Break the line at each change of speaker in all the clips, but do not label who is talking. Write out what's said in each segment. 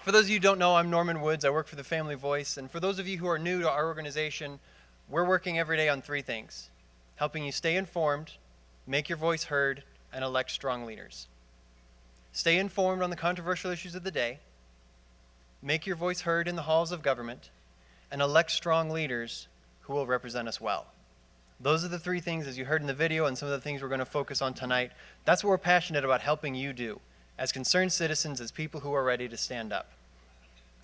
For those of you who don't know, I'm Norman Woods. I work for the Family Voice. And for those of you who are new to our organization, we're working every day on three things: helping you stay informed, make your voice heard, and elect strong leaders. Stay informed on the controversial issues of the day, make your voice heard in the halls of government, and elect strong leaders who will represent us well. Those are the three things, as you heard in the video, and some of the things we're going to focus on tonight. That's what we're passionate about helping you do, as concerned citizens, as people who are ready to stand up.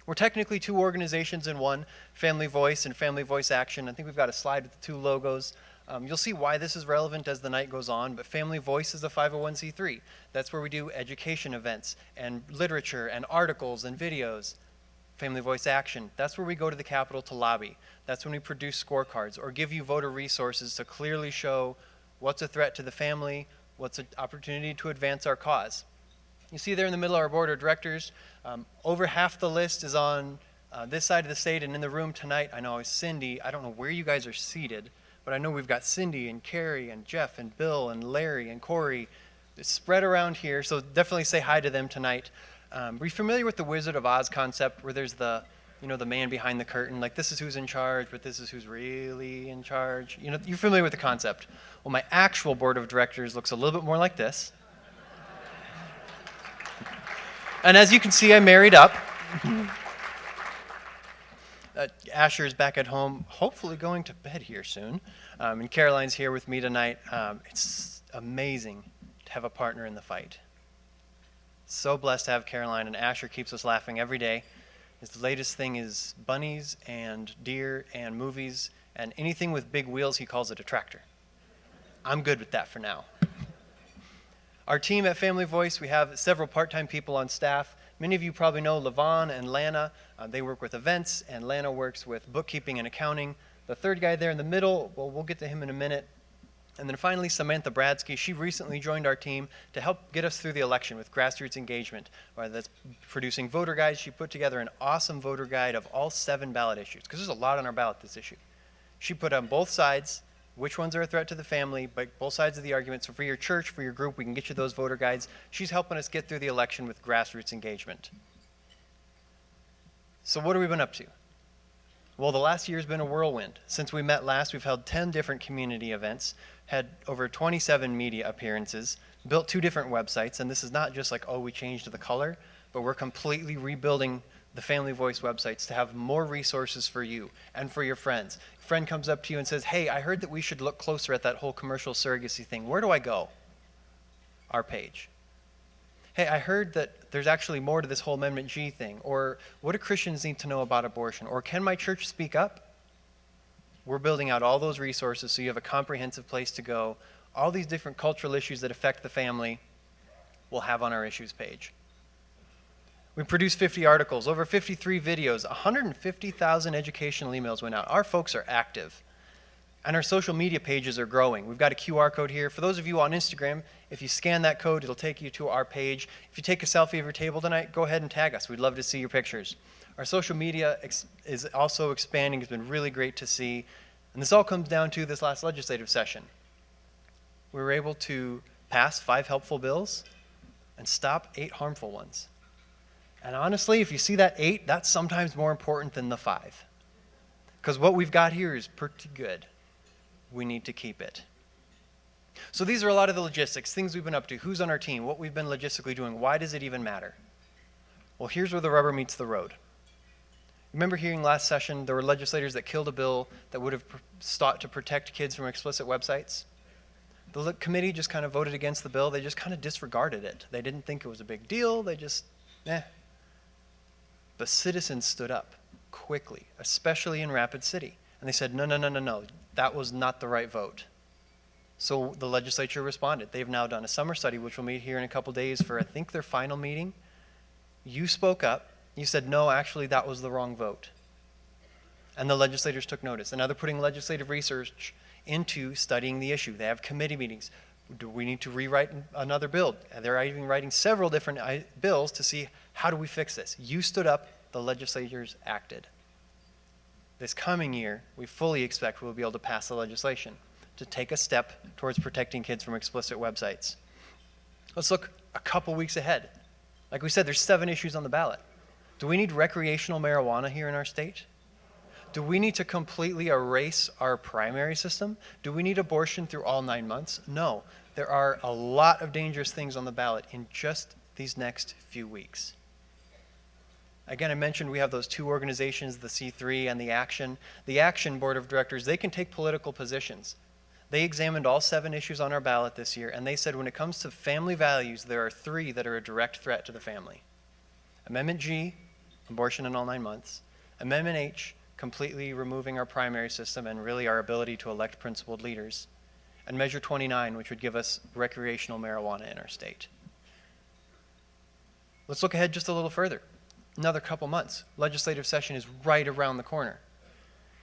We're technically two organizations in one, Family Voice and Family Voice Action. I think we've got a slide with the two logos. You'll see why this is relevant as the night goes on, but Family Voice is a 501c3. That's where we do education events and literature and articles and videos. Family Voice Action, that's where we go to the Capitol to lobby. That's when we produce scorecards or give you voter resources to clearly show what's a threat to the family, what's an opportunity to advance our cause. You see there in the middle our board of directors. Over half the list is on this side of the state, and in the room tonight, I know is Cindy. I don't know where you guys are seated, but I know we've got Cindy and Carrie and Jeff and Bill and Larry and Corey. It's spread around here, so definitely say hi to them tonight. Are you familiar with the Wizard of Oz concept, where there's the man behind the curtain, like this is who's in charge, but this is who's really in charge? You're familiar with the concept. Well, my actual board of directors looks a little bit more like this. And as you can see, I married up. Asher is back at home, hopefully going to bed here soon. And Caroline's here with me tonight. It's amazing to have a partner in the fight. So blessed to have Caroline, and Asher keeps us laughing every day. His latest thing is bunnies and deer and movies, and anything with big wheels, he calls it a tractor. I'm good with that for now. Our team at Family Voice, we have several part-time people on staff. Many of you probably know Levon and Lana. They work with events, and Lana works with bookkeeping and accounting. The third guy there in the middle, well, we'll get to him in a minute. And then finally, Samantha Bradsky. She recently joined our team to help get us through the election with grassroots engagement. Whether that's producing voter guides, she put together an awesome voter guide of all 7 ballot issues, because there's a lot on our ballot this issue. She put on both sides which ones are a threat to the family, but both sides of the argument. So for your church, for your group, we can get you those voter guides. She's helping us get through the election with grassroots engagement. So what have we been up to? Well, the last year's been a whirlwind. Since we met last, we've held 10 different community events, had over 27 media appearances, built 2 different websites, and this is not just like, oh, we changed the color, but we're completely rebuilding the Family Voice websites to have more resources for you and for your friends. A friend comes up to you and says, hey, I heard that we should look closer at that whole commercial surrogacy thing. Where do I go? Our page. Hey, I heard that there's actually more to this whole Amendment G thing. Or what do Christians need to know about abortion? Or can my church speak up? We're building out all those resources so you have a comprehensive place to go. All these different cultural issues that affect the family we'll have on our issues page. We produced 50 articles, over 53 videos, 150,000 educational emails went out. Our folks are active. And our social media pages are growing. We've got a QR code here. For those of you on Instagram, if you scan that code, it'll take you to our page. If you take a selfie of your table tonight, go ahead and tag us. We'd love to see your pictures. Our social media is also expanding. It's been really great to see. And this all comes down to this last legislative session. We were able to pass 5 helpful bills and stop 8 harmful ones. And honestly, if you see that 8, that's sometimes more important than the 5. Because what we've got here is pretty good. We need to keep it. So these are a lot of the logistics, things we've been up to, who's on our team, what we've been logistically doing, why does it even matter? Well, here's where the rubber meets the road. Remember hearing last session, there were legislators that killed a bill that would have sought to protect kids from explicit websites? The committee just kind of voted against the bill. They just kind of disregarded it. They didn't think it was a big deal. They just, But citizens stood up quickly, especially in Rapid City. And they said, no, that was not the right vote. So the legislature responded. They've now done a summer study, which will meet here in a couple days for, I think, their final meeting. You spoke up. You said, no, actually, that was the wrong vote. And the legislators took notice. And now they're putting legislative research into studying the issue. They have committee meetings. Do we need to rewrite another bill? And they're even writing several different bills to see how do we fix this. You stood up. The legislators acted. This coming year, we fully expect we'll be able to pass the legislation to take a step towards protecting kids from explicit websites. Let's look a couple weeks ahead. Like we said, there's 7 issues on the ballot. Do we need recreational marijuana here in our state? Do we need to completely erase our primary system? Do we need abortion through all 9 months? No. There are a lot of dangerous things on the ballot in just these next few weeks. Again, I mentioned we have those two organizations, the C3 and the Action. The Action Board of Directors, they can take political positions. They examined all 7 issues on our ballot this year, and they said when it comes to family values, there are 3 that are a direct threat to the family. Amendment G, abortion in all 9 months. Amendment H, completely removing our primary system and really our ability to elect principled leaders. And Measure 29, which would give us recreational marijuana in our state. Let's look ahead just a little further. Another couple months. Legislative session is right around the corner.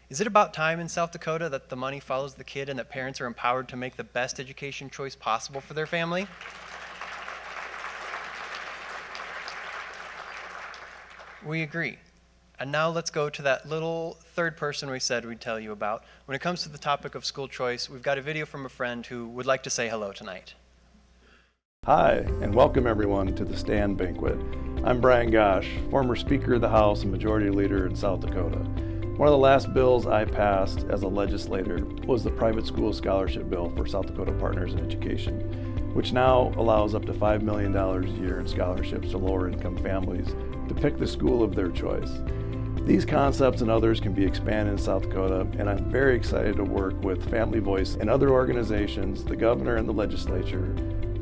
Is it about time in South Dakota that the money follows the kid and that parents are empowered to make the best education choice possible for their family? We agree. And now let's go to that little third person we said we'd tell you about. When it comes to the topic of school choice, we've got a video from a friend who would like to say hello tonight.
Hi, and welcome everyone to the Stand Banquet. I'm Brian Gosch, former Speaker of the House and Majority Leader in South Dakota. One of the last bills I passed as a legislator was the Private School Scholarship Bill for South Dakota Partners in Education, which now allows up to $5 million a year in scholarships to lower-income families to pick the school of their choice. These concepts and others can be expanded in South Dakota, and I'm very excited to work with Family Voice and other organizations, the governor and the legislature,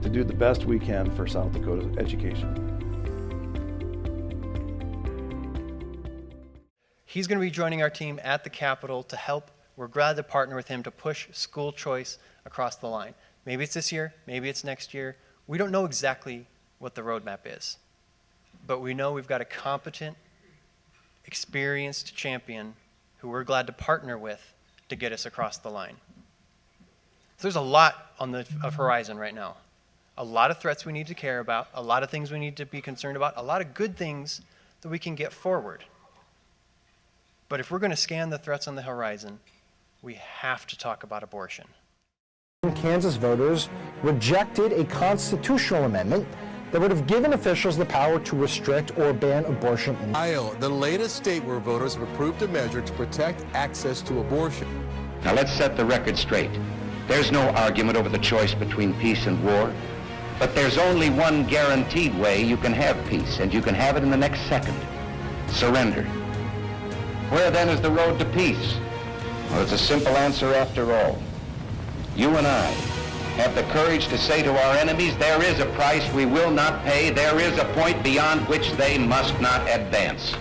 to do the best we can for South Dakota's education.
He's going to be joining our team at the Capitol to help. We're glad to partner with him to push school choice across the line. Maybe it's this year, maybe it's next year. We don't know exactly what the roadmap is, but we know we've got a competent, experienced champion who we're glad to partner with to get us across the line. So there's a lot on the horizon right now. A lot of threats we need to care about, a lot of things we need to be concerned about, a lot of good things that we can get forward. But if we're going to scan the threats on the horizon, we have to talk about abortion.
Kansas voters rejected a constitutional amendment that would have given officials the power to restrict or ban abortion.
Iowa, the latest state where voters have approved a measure to protect access to abortion.
Now let's set the record straight. There's no argument over the choice between peace and war, but there's only one guaranteed way you can have peace, and you can have it in the next second: surrender. Where then is the road to peace? Well, it's a simple answer after all. You and I have the courage to say to our enemies, there is a price we will not pay, there is a point beyond which they must not advance.